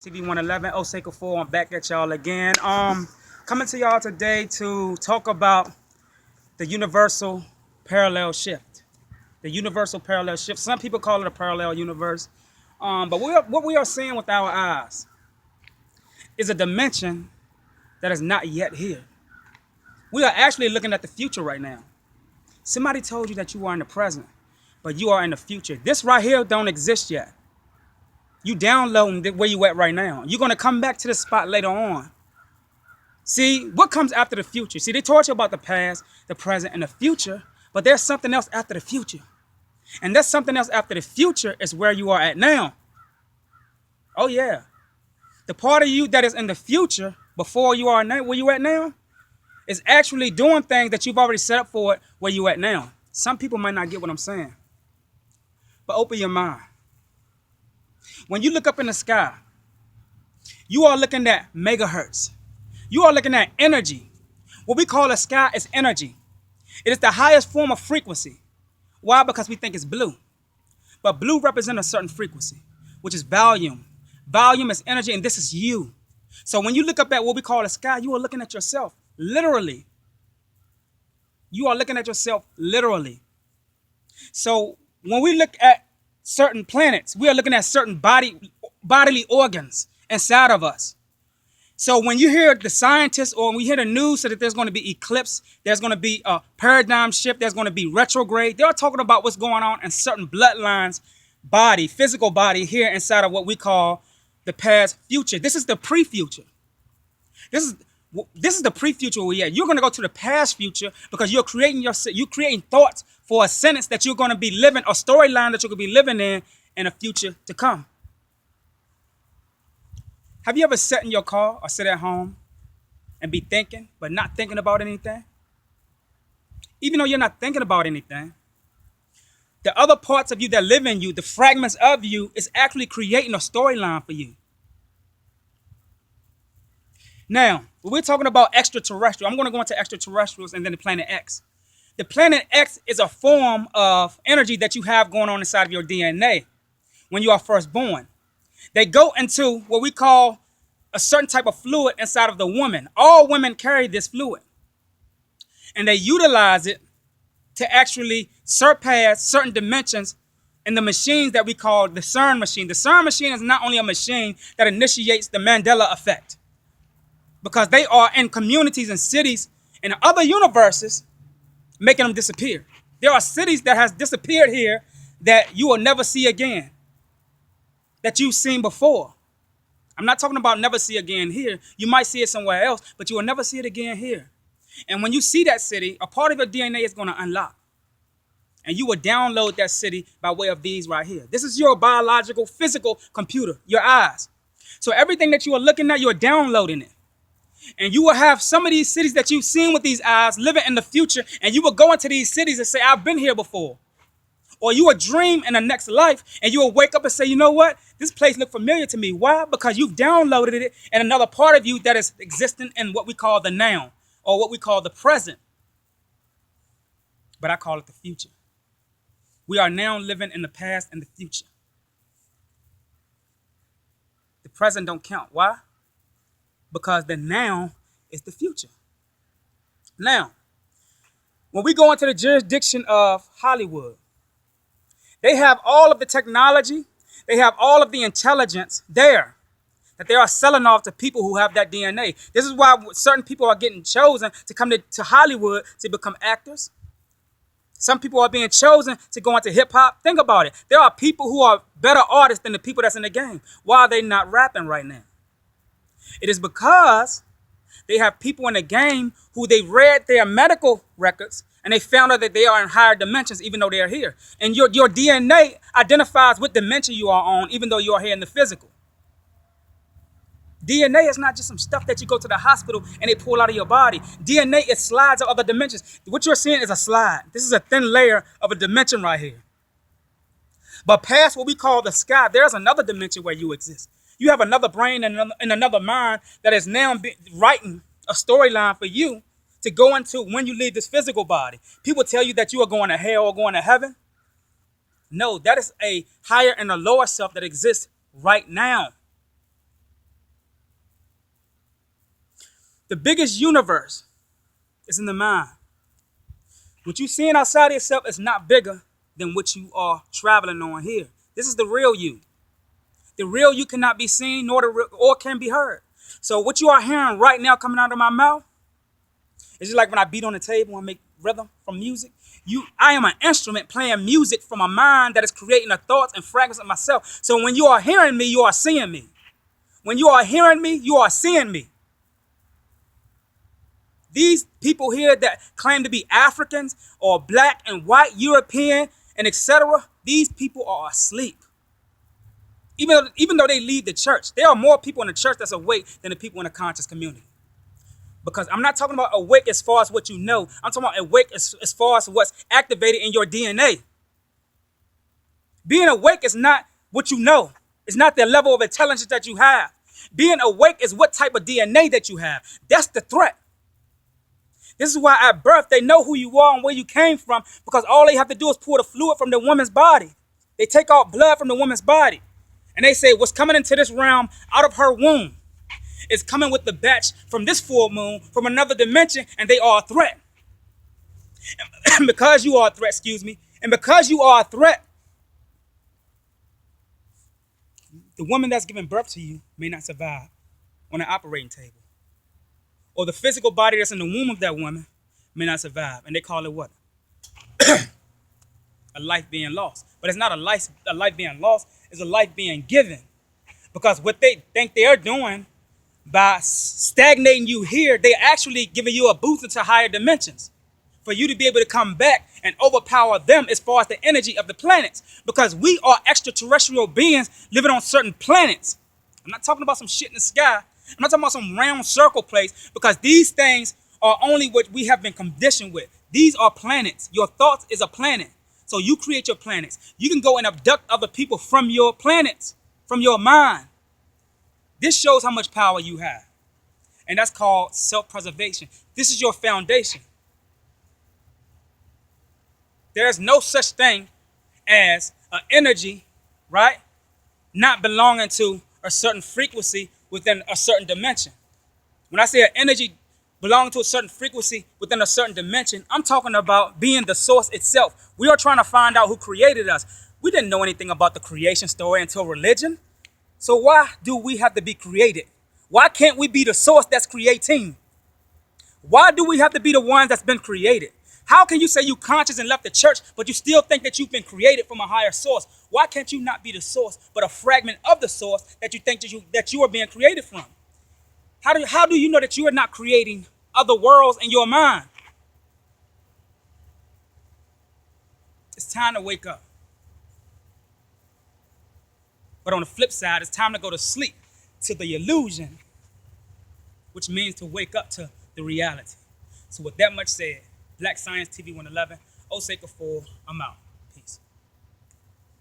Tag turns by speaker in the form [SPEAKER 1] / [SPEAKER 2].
[SPEAKER 1] TV 111, Osei Kufuor. I'm back at y'all again. Coming to y'all today to talk about the universal parallel shift. The universal parallel shift. Some people call it a parallel universe. But what we are seeing with our eyes is a dimension that is not yet here. We are actually looking at the future right now. Somebody told you that you are in the present, but you are in the future. This right here don't exist yet. You downloading where you at right now. You're gonna come back to the spot later on. See, what comes after the future? See, they taught you about the past, the present, and the future, but there's something else after the future. And that something else after the future is where you are at now. Oh yeah. The part of you that is in the future before you are now, where you at now, is actually doing things that you've already set up for it where you at now. Some people might not get what I'm saying. But open your mind. When you look up in the sky, you are looking at megahertz. You are looking at energy. What we call the sky is energy. It is the highest form of frequency. Why? Because we think it's blue. But blue represents a certain frequency, which is volume. Volume is energy, and this is you. So when you look up at what we call the sky, you are looking at yourself, literally. You are looking at yourself, literally. So when we look at certain planets, we are looking at certain bodily organs inside of us. So when you hear the scientists or when we hear the news that there's going to be eclipse, there's going to be a paradigm shift, there's going to be retrograde, they're talking about what's going on in certain bloodlines, body, physical body here inside of what we call the past future. This is the pre-future. This is the pre-future where you're going to go to the past future because you're creating thoughts for a sentence that you're going to be living, a storyline that you're going to be living in a future to come. Have you ever sat in your car or sit at home and be thinking, but not thinking about anything? Even though you're not thinking about anything, the other parts of you that live in you, the fragments of you, is actually creating a storyline for you. Now, when we're talking about extraterrestrial, I'm going to go into extraterrestrials and then the planet X. The planet X is a form of energy that you have going on inside of your DNA when you are first born. They go into what we call a certain type of fluid inside of the woman. All women carry this fluid. And they utilize it to actually surpass certain dimensions in the machines that we call the CERN machine. The CERN machine is not only a machine that initiates the Mandela effect, because they are in communities and cities in other universes making them disappear. There are cities that has disappeared here that you will never see again, that you've seen before. I'm not talking about never see again here. You might see it somewhere else, but you will never see it again here. And when you see that city, a part of your DNA is going to unlock. And you will download that city by way of these right here. This is your biological, physical computer, your eyes. So everything that you are looking at, you're downloading it. And you will have some of these cities that you've seen with these eyes living in the future, and you will go into these cities and say, I've been here before. Or you will dream in the next life and you will wake up and say, you know what? This place looked familiar to me. Why? Because you've downloaded it in another part of you that is existing in what we call the now or what we call the present. But I call it the future. We are now living in the past and the future. The present don't count. Why? Because the now is the future. Now, when we go into the jurisdiction of Hollywood, they have all of the technology, they have all of the intelligence there that they are selling off to people who have that DNA. This is why certain people are getting chosen to come to Hollywood to become actors. Some people are being chosen to go into hip hop. Think about it. There are people who are better artists than the people that's in the game. Why are they not rapping right now? It is because they have people in the game who they read their medical records and they found out that they are in higher dimensions even though they are here. And your DNA identifies what dimension you are on even though you are here in the physical. DNA is not just some stuff that you go to the hospital and they pull out of your body. DNA is slides of other dimensions. What you're seeing is a slide. This is a thin layer of a dimension right here. But past what we call the sky, there's another dimension where you exist. You have another brain and another mind that is now writing a storyline for you to go into when you leave this physical body. People tell you that you are going to hell or going to heaven. No, that is a higher and a lower self that exists right now. The biggest universe is in the mind. What you seeing outside of yourself is not bigger than what you are traveling on here. This is the real you. The real you cannot be seen nor or can be heard. So what you are hearing right now coming out of my mouth is just like when I beat on the table and make rhythm from music. I am an instrument playing music from a mind that is creating the thoughts and fragments of myself. So when you are hearing me, you are seeing me. When you are hearing me, you are seeing me. These people here that claim to be Africans or black and white, European, and etc., these people are asleep. Even though they leave the church, there are more people in the church that's awake than the people in the conscious community. Because I'm not talking about awake as far as what you know. I'm talking about awake as far as what's activated in your DNA. Being awake is not what you know. It's not the level of intelligence that you have. Being awake is what type of DNA that you have. That's the threat. This is why at birth they know who you are and where you came from, because all they have to do is pull the fluid from the woman's body. They take out blood from the woman's body. And they say what's coming into this realm out of her womb is coming with the batch from this full moon, from another dimension, and they are a threat. And because you are a threat, and because you are a threat, the woman that's giving birth to you may not survive on an operating table. Or the physical body that's in the womb of that woman may not survive. And they call it what? A life being lost. But it's not a life being lost, it's a life being given. Because what they think they are doing by stagnating you here, they're actually giving you a boost into higher dimensions for you to be able to come back and overpower them as far as the energy of the planets. Because we are extraterrestrial beings living on certain planets. I'm not talking about some shit in the sky. I'm not talking about some round circle place, because these things are only what we have been conditioned with. These are planets. Your thoughts is a planet. So you create your planets. You can go and abduct other people from your planets, from your mind. This shows how much power you have. And that's called self-preservation. This is your foundation. There's no such thing as an energy, right, not belonging to a certain frequency within a certain dimension. When I say an energy belonging to a certain frequency within a certain dimension, I'm talking about being the source itself. We are trying to find out who created us. We didn't know anything about the creation story until religion. So why do we have to be created? Why can't we be the source that's creating? Why do we have to be the ones that's been created? How can you say you conscious and left the church, but you still think that you've been created from a higher source? Why can't you not be the source, but a fragment of the source that you think that you are being created from? How do you know that you are not creating other worlds in your mind? It's time to wake up. But on the flip side, it's time to go to sleep, to the illusion, which means to wake up to the reality. So with that much said, Black Science TV 111, Osei Kufuor, I'm out.